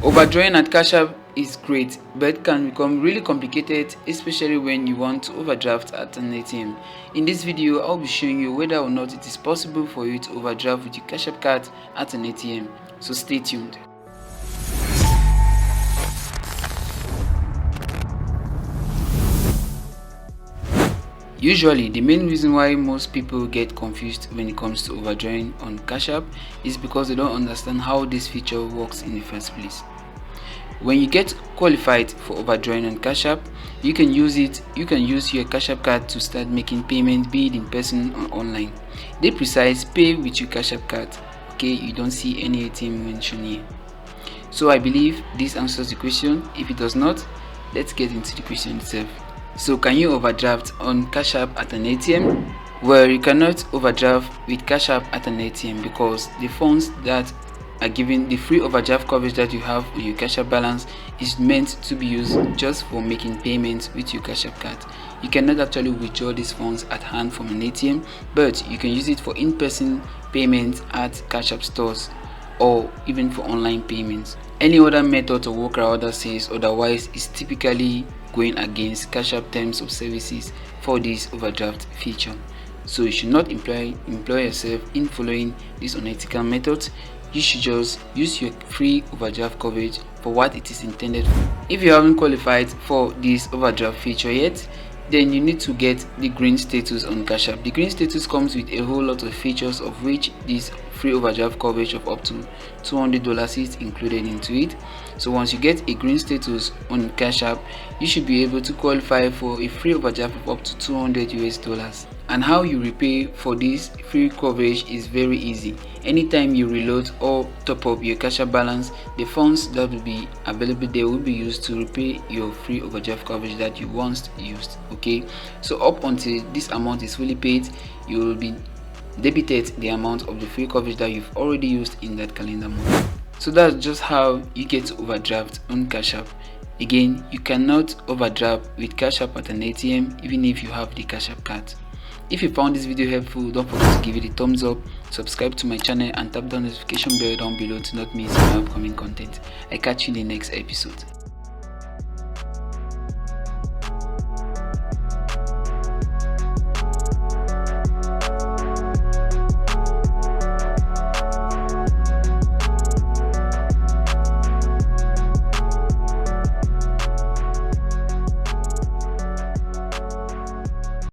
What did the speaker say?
Overdrawing at Cash App is great, but can become really complicated, especially when you want to overdraft at an ATM. In this video, I'll be showing you whether or not it is possible for you to overdraft with your Cash App card at an ATM. So stay tuned. Usually, the main reason why most people get confused when it comes to overdrawing on Cash App is because they don't understand how this feature works in the first place. When you get qualified for overdrawing on Cash App, you can use your Cash App card to start making payments, be it in person or online. They precise pay with your Cash App card. Okay, you don't see any ATM mentioned here. So I believe this answers the question. If it does not, let's get into the question itself. So can you overdraft on Cash App at an ATM? Well, you cannot overdraft with Cash App at an ATM because the funds that are given, the free overdraft coverage that you have on your Cash App balance is meant to be used just for making payments with your Cash App card. You cannot actually withdraw these funds at hand from an ATM, but you can use it for in-person payments at Cash App stores or even for online payments. Any other method or workaround that says otherwise is typically going against Cash App terms of services for this overdraft feature. So you should not employ yourself in following these unethical methods. You should just use your free overdraft coverage for what it is intended for. If you haven't qualified for this overdraft feature yet, then you need to get the green status on Cash App. The green status comes with a whole lot of features, of which this free overdraft coverage of up to $200 is included into it. So once you get a green status on Cash App, you should be able to qualify for a free overdraft of up to $200. And how you repay for this free coverage is very easy. Anytime you reload or top up your Cash App balance, the funds that will be available there will be used to repay your free overdraft coverage that you once used. Okay, so up until this amount is fully paid, you will be debited the amount of the free coverage that you've already used in that calendar month. So that's just how you get to overdraft on Cash App. Again, you cannot overdraft with Cash App at an ATM even if you have the Cash App card. If you found this video helpful, don't forget to give it a thumbs up, subscribe to my channel and tap the notification bell down below to not miss my upcoming content. I catch you in the next episode.